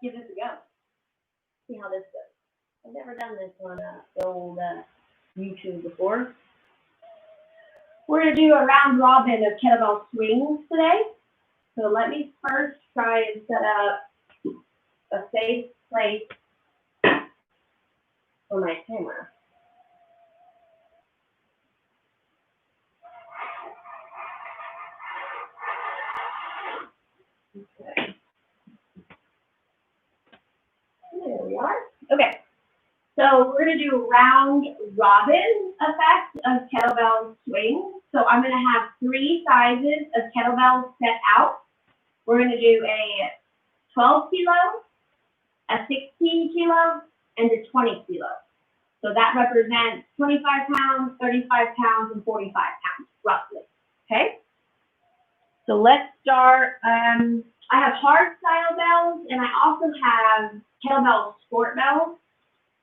give this a go. See how this goes. I've never done this on the old YouTube before. We're going to do a round robin of kettlebell swings today. So let me first try and set up a safe place for my camera. Okay. There we are. Okay. So we're going to do a round robin effect of kettlebell swings. So I'm going to have 3 sizes of kettlebells set out. We're going to do a 12 kilo, a 16 kilo, and a 20 kilo. So that represents 25 pounds, 35 pounds, and 45 pounds, roughly. Okay? So let's start. I have hard style bells, and I also have kettlebell sport bells.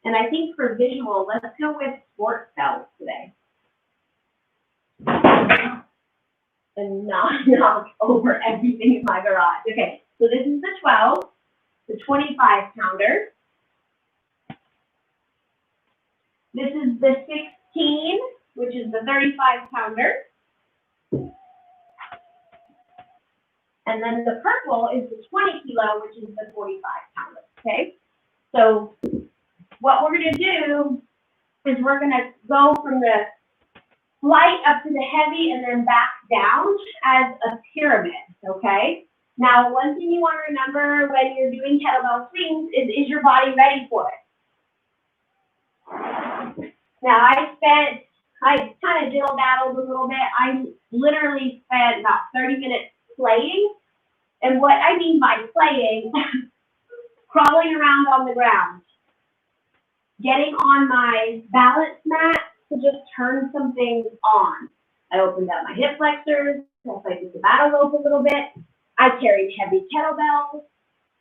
And I think for visual, let's go with sport bells today. And not knock over everything in my garage. Okay, so this is the 12, the 25 pounder. This is the 16, which is the 35 pounder. And then the purple is the 20 kilo, which is the 45 pounder, okay? So what we're gonna do is we're gonna go from the light up to the heavy and then back down as a pyramid, okay? Now, one thing you wanna remember when you're doing kettlebell swings is your body ready for it? Now, I kind of diddle-daddled a little bit. I literally spent about 30 minutes playing. And what I mean by playing, crawling around on the ground, getting on my balance mat to just turn some things on. I opened up my hip flexors, I played with the battle rope a little bit. I carried heavy kettlebells.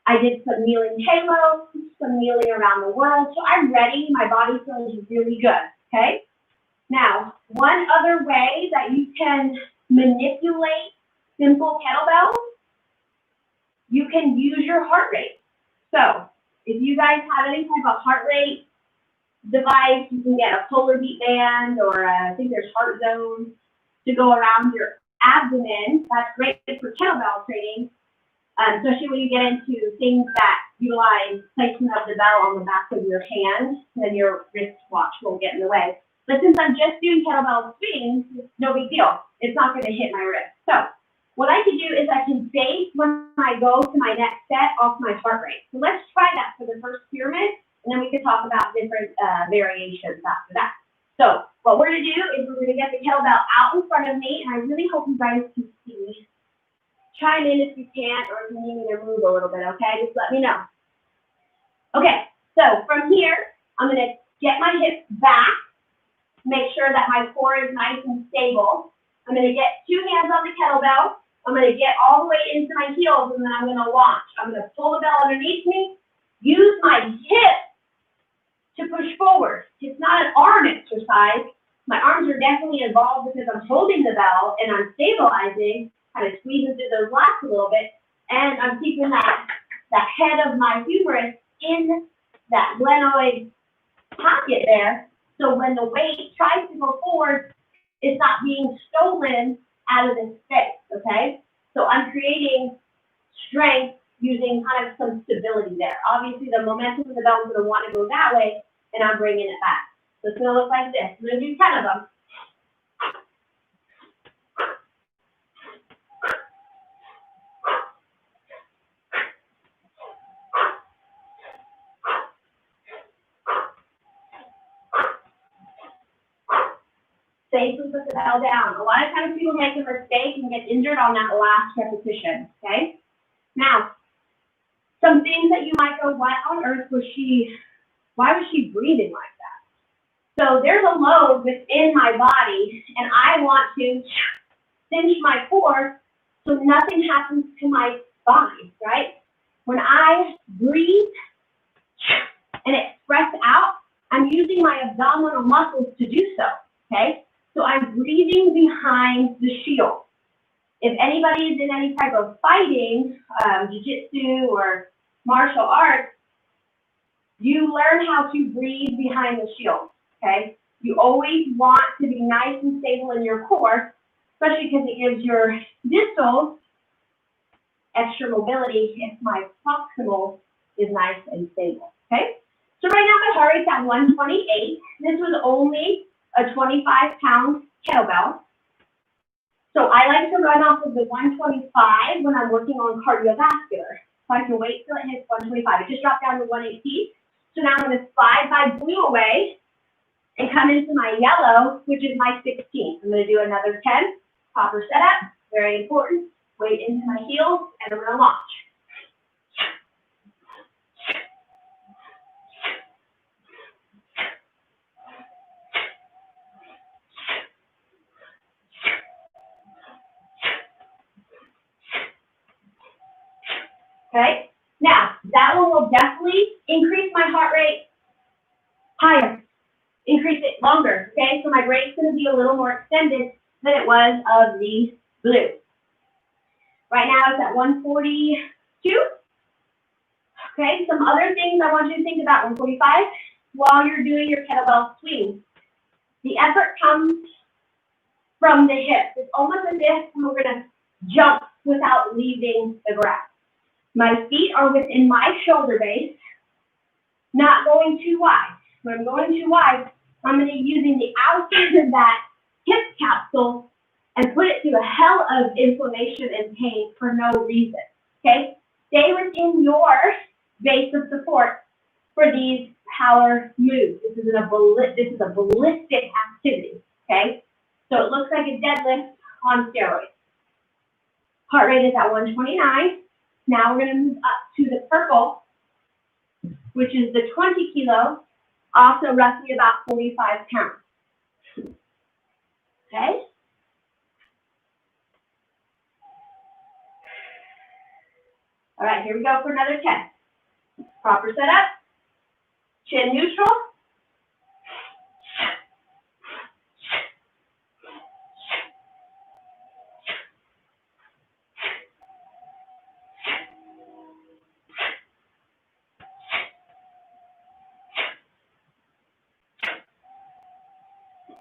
I did some kneeling halos, some kneeling around the world. So I'm ready. My body feels really good, okay? Now, one other way that you can manipulate simple kettlebells, you can use your heart rate. So if you guys have any type of heart rate device, you can get a polar beat band or I think there's heart zones to go around your abdomen. That's great for kettlebell training, especially when you get into things that utilize placement of the bell on the back of your hand, then your wristwatch won't get in the way. But since I'm just doing kettlebell swings, it's no big deal. It's not going to hit my wrist. So what I can do is I can base when I go to my next set off my heart rate. So let's try that for the first pyramid, and then we can talk about different variations after that. So what we're going to do is we're going to get the kettlebell out in front of me, and I really hope you guys can see. Chime in if you can't, or if you need me to move a little bit, okay? Just let me know. Okay, so from here, I'm going to get my hips back, make sure that my core is nice and stable. I'm going to get 2 hands on the kettlebell. I'm going to get all the way into my heels, and then I'm going to launch. I'm going to pull the bell underneath me, use my hips to push forward. It's not an arm exercise. My arms are definitely involved because I'm holding the bell, and I'm stabilizing, kind of squeezing through those lats a little bit, and I'm keeping that head of my humerus in that glenoid pocket there, so when the weight tries to go forward, it's not being stolen out of this space, okay? So I'm creating strength using kind of some stability there. Obviously, the momentum of the bell is going to want to go that way, and I'm bringing it back. So it's going to look like this. I'm going to do 10 of them. Safely put the bell down. A lot of times people make a mistake and get injured on that last repetition, okay? Now, some things that you might go, why on earth was she breathing like that? So there's a load within my body, and I want to cinch my core so nothing happens to my spine, right? When I breathe and express out, I'm using my abdominal muscles to do so, okay? So I'm breathing behind the shield. If anybody is in any type of fighting, jiu-jitsu or martial arts, you learn how to breathe behind the shield, okay? You always want to be nice and stable in your core, especially because it gives your distals extra mobility if my proximal is nice and stable, okay? So right now my heart rate's at 128. This was only a 25-pound kettlebell. So I like to run off of the 125 when I'm working on cardiovascular. So I can wait till it hits 125. It just dropped down to 118. So now I'm going to slide my blue away and come into my yellow, which is my 16. I'm going to do another 10. Proper setup, very important. Weight into my heels, and I'm going to launch. Okay, now that one will definitely increase my heart rate higher, increase it longer, okay? So my break's going to be a little more extended than it was of the blue. Right now it's at 142. Okay, some other things I want you to think about 145 while you're doing your kettlebell swing. The effort comes from the hips. It's almost as if we're going to jump without leaving the ground. My feet are within my shoulder base, not going too wide. When I'm going too wide, I'm going to be using the outside of that hip capsule and put it through a hell of inflammation and pain for no reason, okay? Stay within your base of support for these power moves. This is a ballistic activity, okay? So it looks like a deadlift on steroids. Heart rate is at 129. Now we're going to move up to the purple, which is the 20 kilo, also roughly about 45 pounds. Okay? All right, here we go for another 10. Proper setup, chin neutral.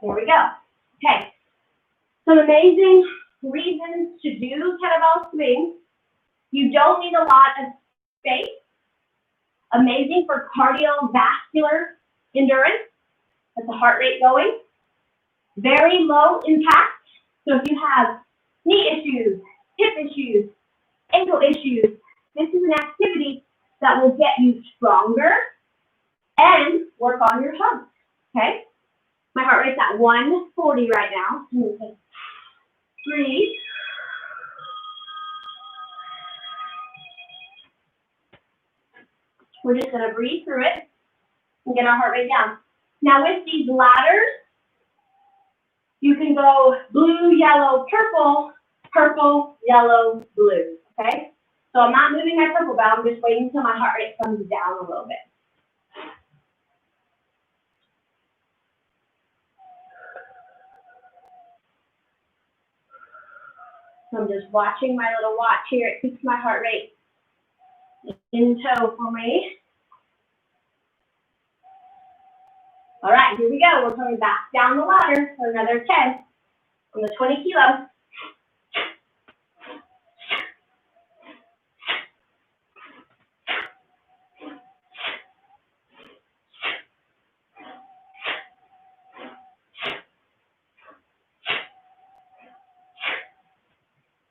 There we go. Okay. Some amazing reasons to do kettlebell swings. You don't need a lot of space. Amazing for cardiovascular endurance. That's the heart rate going. Very low impact. So if you have knee issues, hip issues, ankle issues, this is an activity that will get you stronger and work on your hubs. Okay? My heart rate's at 140 right now. Breathe. We're just going to breathe through it and get our heart rate down. Now with these ladders, you can go blue, yellow, purple, purple, yellow, blue, okay? So I'm not moving my purple bell, I'm just waiting until my heart rate comes down a little bit. So I'm just watching my little watch here. It keeps my heart rate in tow for me. All right, here we go. We're coming back down the ladder for another 10 on the 20 kilos.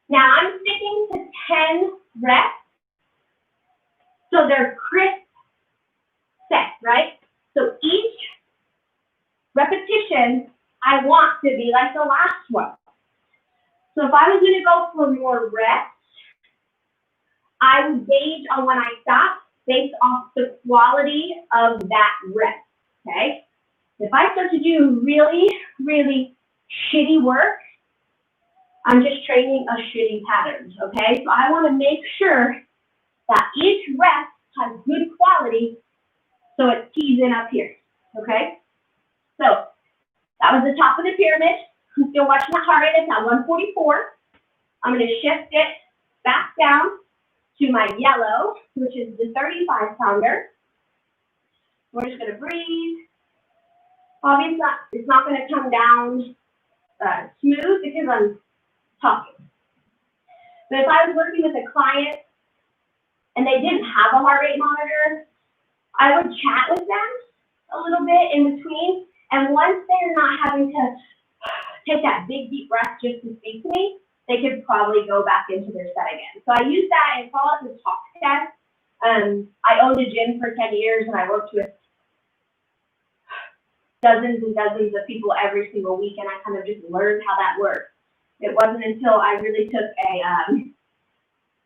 Now I'm sticking to 10 reps. So they're crisp sets, right? So each repetition I want to be like the last one. So if I was going to go for more reps, I would gauge on when I stop based off the quality of that rep, okay? If I start to do really, really shitty work, I'm just training a shitty pattern, okay? So I want to make sure that each rep has good quality so it keys in up here, okay? So that was the top of the pyramid. I'm still watching that heart rate. It's at 144. I'm going to shift it back down to my yellow, which is the 35-pounder. We're just going to breathe. Obviously, it's not going to come down smooth because I'm talking. But if I was working with a client and they didn't have a heart rate monitor, I would chat with them a little bit in between. And once they're not having to take that big, deep breath just to speak to me, they could probably go back into their set again. So I use that and call it the talk test. I owned a gym for 10 years and I worked with dozens and dozens of people every single week, and I kind of just learned how that works. It wasn't until I really took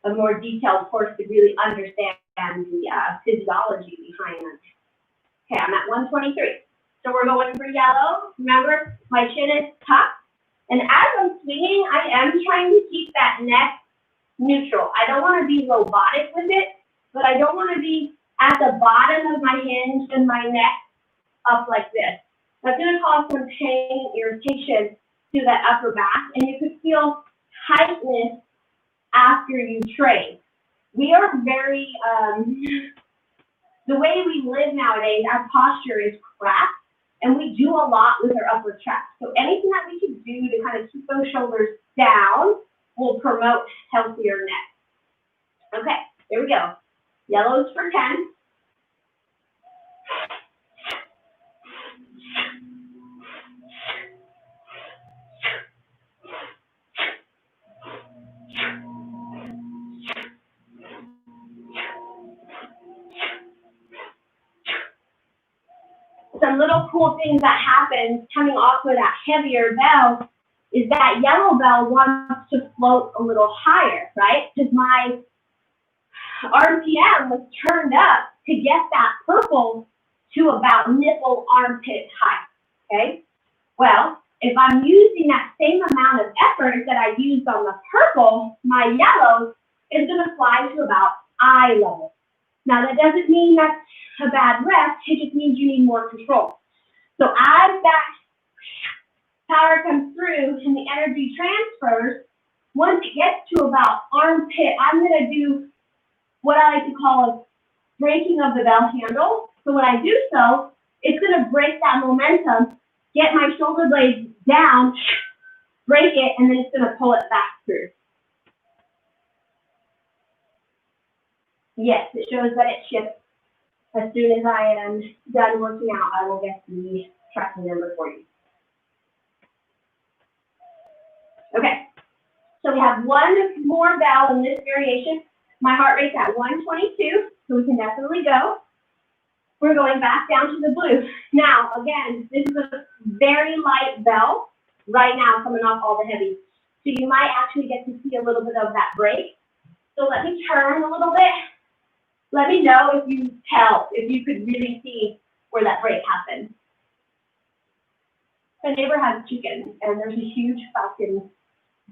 a more detailed course to really understand the physiology behind it. Okay, I'm at 123. So we're going for yellow. Remember, my chin is tucked. And as I'm swinging, I am trying to keep that neck neutral. I don't want to be robotic with it, but I don't want to be at the bottom of my hinge and my neck up like this. That's going to cause some pain, irritation to that upper back, and you could feel tightness after you train. We are very, the way we live nowadays, our posture is crap, and we do a lot with our upper traps. So anything that we can do to kind of keep those shoulders down will promote healthier neck. Okay, here we go. Yellows for 10. Some little cool things that happen coming off of that heavier bell is that yellow bell wants to float a little higher, right? Because my RPM was turned up to get that purple to about nipple armpit height, okay? Well, if I'm using that same amount of effort that I used on the purple, my yellow is going to fly to about eye level. Now, that doesn't mean that's a bad rest, it just means you need more control. So as that power comes through and the energy transfers, once it gets to about armpit, I'm going to do what I like to call a breaking of the bell handle. So when I do so, it's going to break that momentum, get my shoulder blades down, break it, and then it's going to pull it back through. Yes, it shows that it shifts. As soon as I am done working out, I will get the tracking number for you. Okay, so we have one more bell in this variation. My heart rate's at 122, so we can definitely go. We're going back down to the blue. Now, again, this is a very light bell right now coming off all the heavy. So you might actually get to see a little bit of that break. So let me turn a little bit. Let me know if you could really see where that break happened. My neighbor has chickens, and there's a huge falcon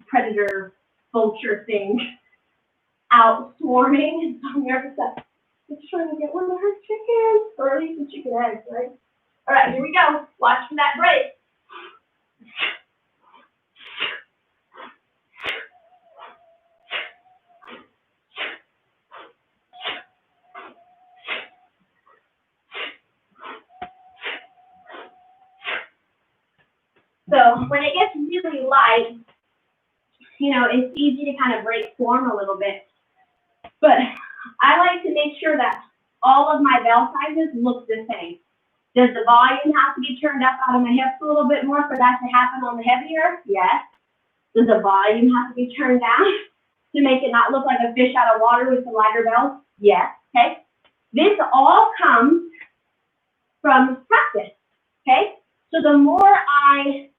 predator vulture thing out swarming. So I'm nervous that it's trying to get one of her chickens, or at least the chicken eggs, right? All right, here we go. Watch for that break. So when it gets really light, it's easy to kind of break form a little bit. But I like to make sure that all of my bell sizes look the same. Does the volume have to be turned up out of my hips a little bit more for that to happen on the heavier? Yes. Does the volume have to be turned down to make it not look like a fish out of water with the lighter bells? Yes. Okay. This all comes from practice. Okay. So the more I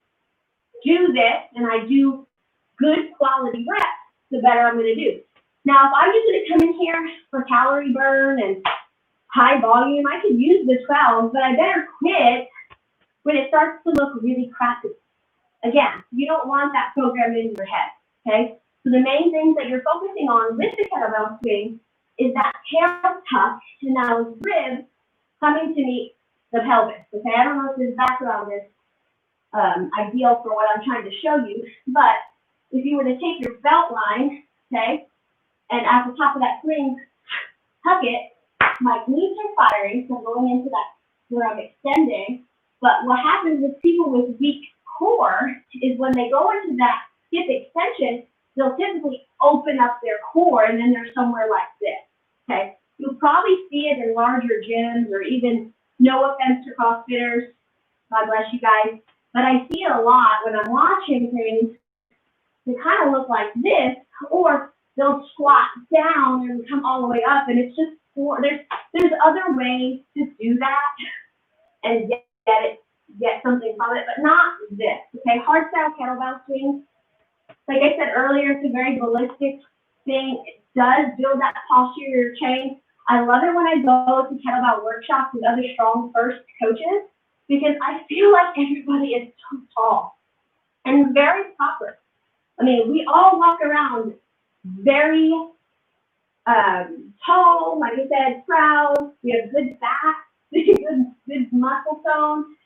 do this and I do good quality reps, the better I'm going to do. Now, if I'm just going to come in here for calorie burn and high volume, I could use the 12, but I better quit when it starts to look really crappy. Again, you don't want that program in your head, okay? So the main things that you're focusing on with the kettlebell swing is that tail tuck and those ribs coming to meet the pelvis, okay? I don't know if this background is ideal for what I'm trying to show you, but if you were to take your belt line, okay, And at the top of that swing, tuck it. My glutes are firing, so going into that where I'm extending. But what happens with people with weak core is when they go into that hip extension, they'll typically open up their core, and then they're somewhere like this, okay? You'll probably see it in larger gyms, or even, no offense to CrossFitters, God bless you guys, but I see it a lot when I'm watching things. They kind of look like this, or they'll squat down and come all the way up, and it's just there's other ways to do that and get something from it, but not this. Okay, hard style kettlebell swings. Like I said earlier, it's a very ballistic thing. It does build that posterior chain. I love it when I go to kettlebell workshops with other strong first coaches, because I feel like everybody is so tall and very proper. I mean, we all walk around very tall, like I said, proud. We have good back, good muscle tone.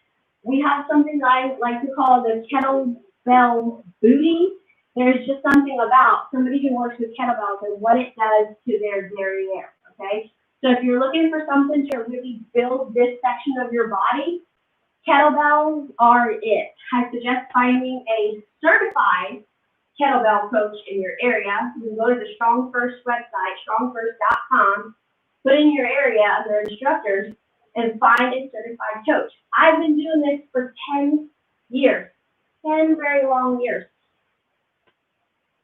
We have something that I like to call the kettlebell booty. There's just something about somebody who works with kettlebells and what it does to their derriere, okay? So if you're looking for something to really build this section of your body, kettlebells are it. I suggest finding a certified kettlebell coach in your area. You can go to the Strong First website, strongfirst.com, put in your area under instructors, and find a certified coach. I've been doing this for 10 years, 10 very long years.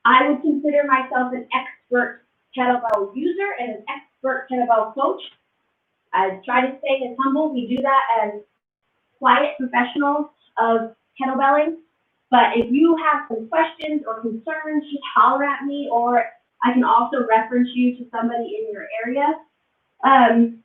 I would consider myself an expert kettlebell user and an expert kettlebell coach. I try to stay as humble. We do that as quiet professionals of kettlebelling. But if you have some questions or concerns, just holler at me, or I can also reference you to somebody in your area.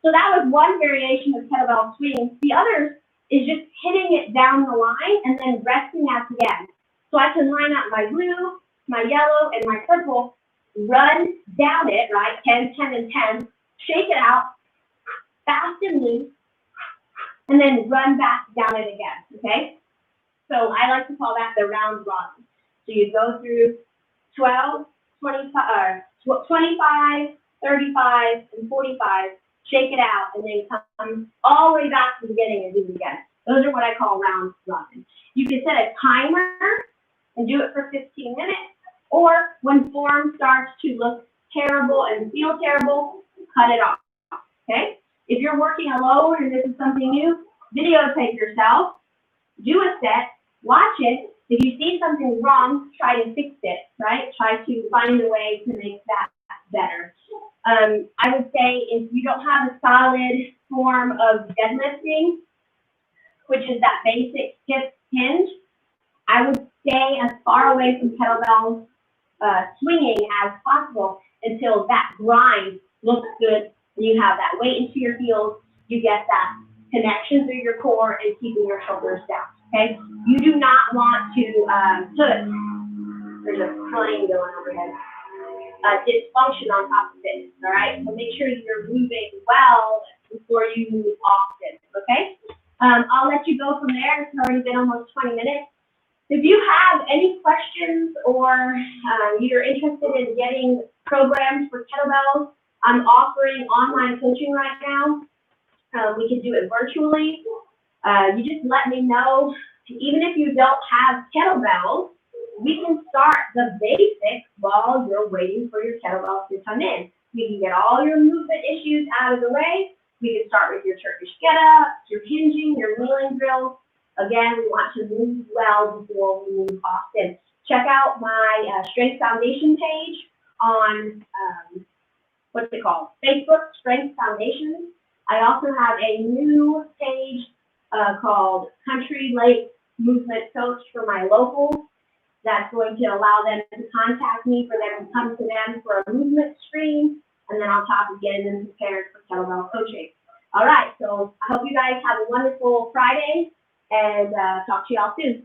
So that was one variation of kettlebell swings. The other is just hitting it down the line and then resting at the end. So I can line up my blue, my yellow, and my purple, run down it, right, 10, 10, and 10, shake it out, fast and loose, and then run back down it again, okay? So I like to call that the round robin. So you go through 12, 25, 35, and 45, shake it out, and then come all the way back to the beginning and do it again. Those are what I call round robin. You can set a timer and do it for 15 minutes, or when form starts to look terrible and feel terrible, cut it off, okay? If you're working alone and this is something new, videotape yourself, do a set, watch it. If you see something wrong, try to fix it, right? Try to find a way to make that better. I would say if you don't have a solid form of deadlifting, which is that basic hip hinge, I would stay as far away from kettlebells swinging as possible until that grind looks good. And you have that weight into your heels, you get that connection through your core and keeping your shoulders down, okay? You do not want to there's a plane going overhead, dysfunction on top of it, all right? So make sure you're moving well before you move often, okay? I'll let you go from there. It's already been almost 20 minutes. If you have any questions or you're interested in getting programs for kettlebells, I'm offering online coaching right now. We can do it virtually. You just let me know. Even if you don't have kettlebells, we can start the basics while you're waiting for your kettlebells to come in. We can get all your movement issues out of the way. We can start with your Turkish get-ups, your hinging, your kneeling drills. Again, we want to move well before we move often. Check out my Strength Foundation page on, what's it called? Facebook, Strength Foundation. I also have a new page called Country Lake Movement Coach for my locals. That's going to allow them to contact me for them to come to them for a movement screen, and then on top of getting them prepared for kettlebell coaching. All right, so I hope you guys have a wonderful Friday, and talk to y'all soon.